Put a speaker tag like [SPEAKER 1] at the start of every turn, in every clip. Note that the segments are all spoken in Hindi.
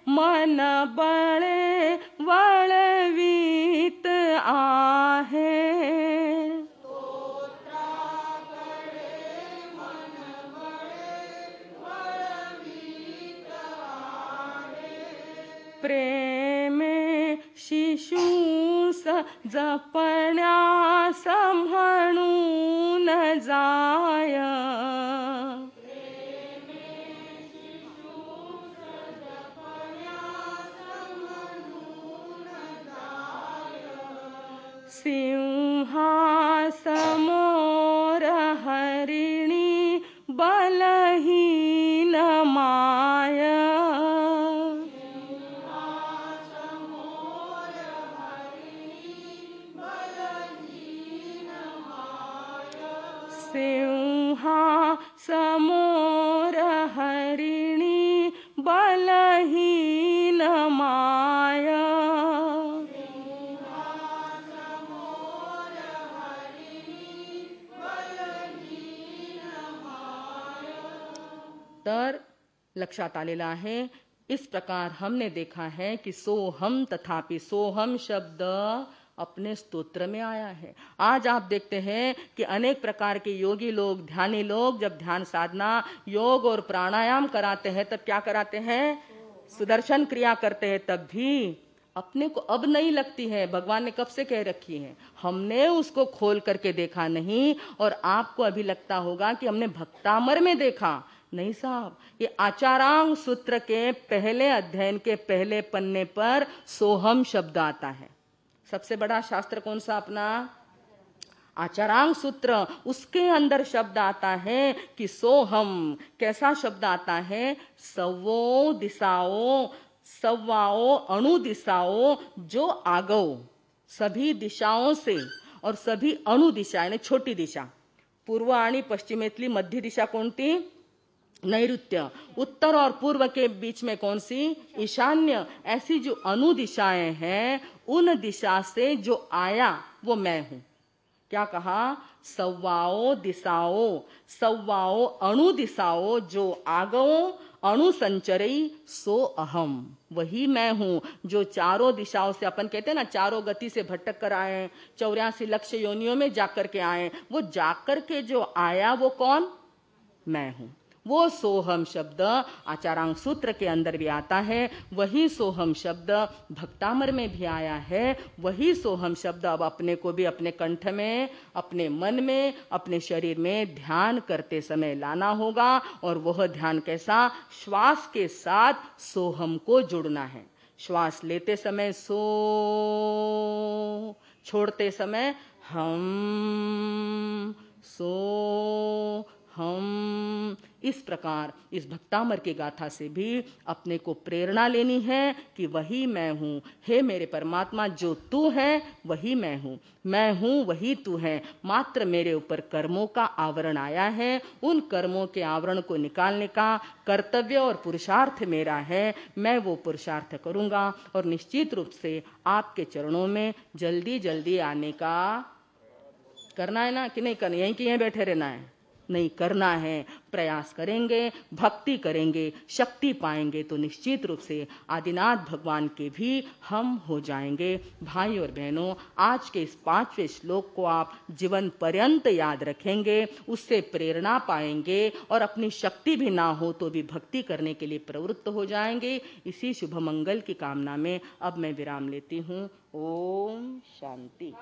[SPEAKER 1] मन बळे वळवीत आहे। प्रेमे शिशूस जपण्यास म्हणून जाय। सिंहासमोर हरिणी बलहीन माय। सिंहासमोर हरिणी बलहीन माय। तर लक्षात आलेला आहे। इस प्रकार हमने देखा है कि सोहम तथापि सोहम शब्द अपने स्तोत्र में आया है। आज आप देखते हैं कि अनेक प्रकार के योगी लोग, ध्यानी लोग जब ध्यान साधना, योग और प्राणायाम कराते हैं तब क्या कराते हैं? सुदर्शन क्रिया करते हैं, तब भी अपने को अब नहीं लगती है। भगवान ने कब से कह रखी है, हमने उसको खोल करके देखा नहीं। और आपको अभी लगता होगा कि हमने भक्तामर में देखा। नहीं साहब, ये आचारांग सूत्र के पहले अध्ययन के पहले पन्ने पर सोहम शब्द आता है। सबसे बड़ा शास्त्र कौन सा अपना? आचारांग सूत्र। उसके अंदर शब्द आता है कि सोहम। कैसा शब्द आता है? सवो दिशाओं, सव्वाओ अणु दिशाओं जो आगो, सभी दिशाओं से और सभी अणु दिशा यानी छोटी दिशा, पूर्व आणि पश्चिमेतली मध्य दिशा कोणती? नैऋत्य। उत्तर और पूर्व के बीच में कौन सी? ईशान्य। ऐसी जो अनु दिशाएं हैं, उन दिशा से जो आया वो मैं हूं। क्या कहा? सव्वाओ दिशाओं, सव्वाओ अणु दिशाओं जो आगो अणु संचरई सो अहम। वही मैं हूं जो चारों दिशाओं से, अपन कहते हैं ना, चारों गति से भटक कर आए, 84 लक्ष योनियों में जाकर के आए। वो जाकर के जो आया वो कौन? मैं हूं। वो सोहम शब्द आचारांग सूत्र के अंदर भी आता है। वही सोहम शब्द भक्तामर में भी आया है। वही सोहम शब्द अब अपने को भी अपने कंठ में, अपने मन में, अपने शरीर में ध्यान करते समय लाना होगा। और वह ध्यान कैसा? श्वास के साथ सोहम को जुड़ना है। श्वास लेते समय सो, छोड़ते समय हम, सो हम। इस प्रकार इस भक्तामर की गाथा से भी अपने को प्रेरणा लेनी है कि वही मैं हूं। हे मेरे परमात्मा, जो तू है वही मैं हूं वही तू है। मात्र मेरे ऊपर कर्मों का आवरण आया है। उन कर्मों के आवरण को निकालने का कर्तव्य और पुरुषार्थ मेरा है। मैं वो पुरुषार्थ करूंगा और निश्चित रूप से आपके चरणों में जल्दी जल्दी आने का करना है ना, कि नहीं करना? यहीं कि यहीं बैठे रहना है? नहीं, करना है। प्रयास करेंगे, भक्ति करेंगे, शक्ति पाएंगे तो निश्चित रूप से आदिनाथ भगवान के भी हम हो जाएंगे। भाई और बहनों, आज के इस 5वें श्लोक को आप जीवन पर्यंत याद रखेंगे, उससे प्रेरणा पाएंगे और अपनी शक्ति भी ना हो तो भी भक्ति करने के लिए प्रवृत्त हो जाएंगे। इसी शुभ मंगल की कामना में अब मैं विराम लेती हूँ। ओम शांति।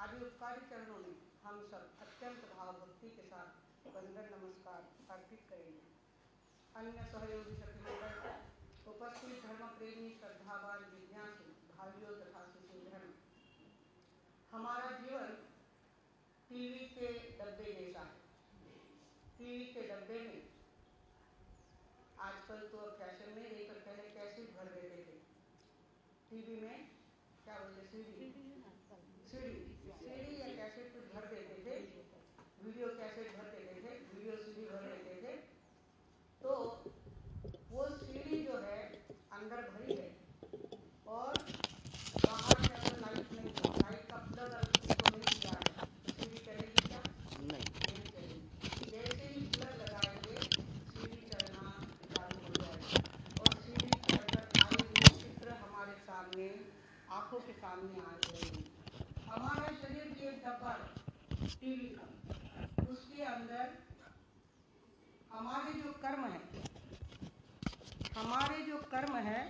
[SPEAKER 2] आदि उपकारी चरणों में हम सब अत्यंत भाव भक्ति के साथ वंदन नमस्कार अर्पित करेंगे। अन्य सहयोगी सखीमंडल, उपस्थित धर्म प्रेमी श्रद्धावान जिज्ञासु भाइयों तथा शिशुधन, हमारा जीवन टीवी के डब्बे जैसा है। टीवी के डब्बे में आजकल तो फैशन में नहीं, पर पहले कैसेट भर देते थे। टीवी में क्या बोलते, सीडी या कैसेट कुछ भर देते थे, वीडियो कैसेट भर देते थे, वीडियो सीडी भर देते थे। तो वो सीडी जो है अंदर भरी है और बाहर से अगर लाइट नहीं है, लाइट का प्लग तो नहीं दिया है, तो सीडी चलेगी क्या? नहीं चलेगी। जैसे ही प्लग लगाएंगे सीडी चलना चालू हो जाएगी और सीडी के अंदर आए हुए चित्र हमारे सामने आंखों के सामने आ जाएंगे। हमारा शरीर भी एक डब्बा है टीवी का, उसके अंदर हमारे जो कर्म है,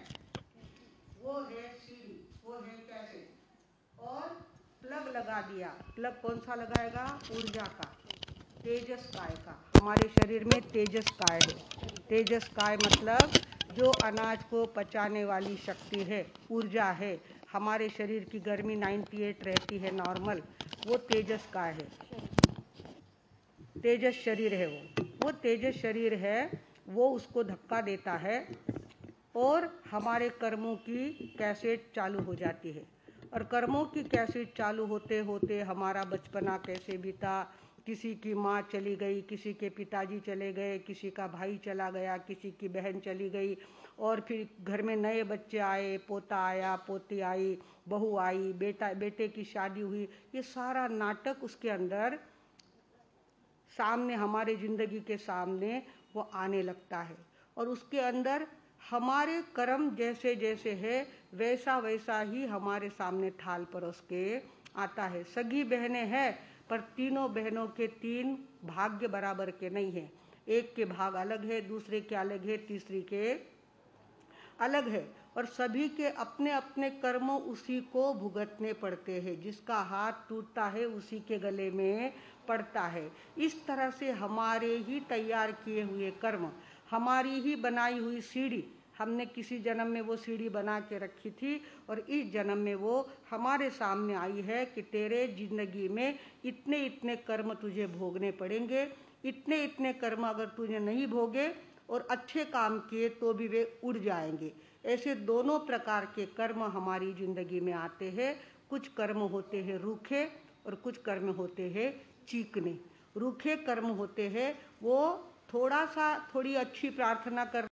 [SPEAKER 2] वो है सीडी, वो है कैसेट। और प्लग लगा दिया। प्लग कौन सा लगाएगा? ऊर्जा का, तेजस काय का। हमारे शरीर में तेजस काय है। तेजस काय मतलब जो अनाज को पचाने वाली शक्ति है, ऊर्जा है। हमारे शरीर की गर्मी 98 रहती है नॉर्मल, वो तेजस काय है, तेजस शरीर है। वो तेजस शरीर है, वो उसको धक्का देता है और हमारे कर्मों की कैसेट चालू हो जाती है। और कर्मों की कैसेट चालू होते होते हमारा बचपना कैसे बीता, किसी की माँ चली गई, किसी के पिताजी चले गए, किसी का भाई चला गया, किसी की बहन चली गई, और फिर घर में नए बच्चे आए, पोता आया, पोती आई, बहू आई, बेटे की शादी हुई। ये सारा नाटक उसके अंदर सामने, हमारे जिंदगी के सामने वो आने लगता है। और उसके अंदर हमारे कर्म जैसे जैसे है वैसा वैसा ही हमारे सामने थाल परोस के आता है। सगी बहनें हैं, पर तीनों बहनों के तीन भाग्य बराबर के नहीं है। एक के भाग अलग है, दूसरे के अलग है, तीसरी के अलग है। और सभी के अपने अपने कर्म उसी को भुगतने पड़ते हैं। जिसका हाथ टूटता है उसी के गले में पड़ता है। इस तरह से हमारे ही तैयार किए हुए कर्म, हमारी ही बनाई हुई सीढ़ी, हमने किसी जन्म में वो सीढ़ी बना के रखी थी और इस जन्म में वो हमारे सामने आई है कि तेरे जिंदगी में इतने इतने कर्म तुझे भोगने पड़ेंगे। इतने इतने कर्म अगर तुझे नहीं भोगे और अच्छे काम किए तो भी वे उड़ जाएंगे। ऐसे दोनों प्रकार के कर्म हमारी जिंदगी में आते हैं। कुछ कर्म होते हैं रूखे और कुछ कर्म होते हैं चीकने। रूखे कर्म होते हैं वो थोड़ी अच्छी प्रार्थना कर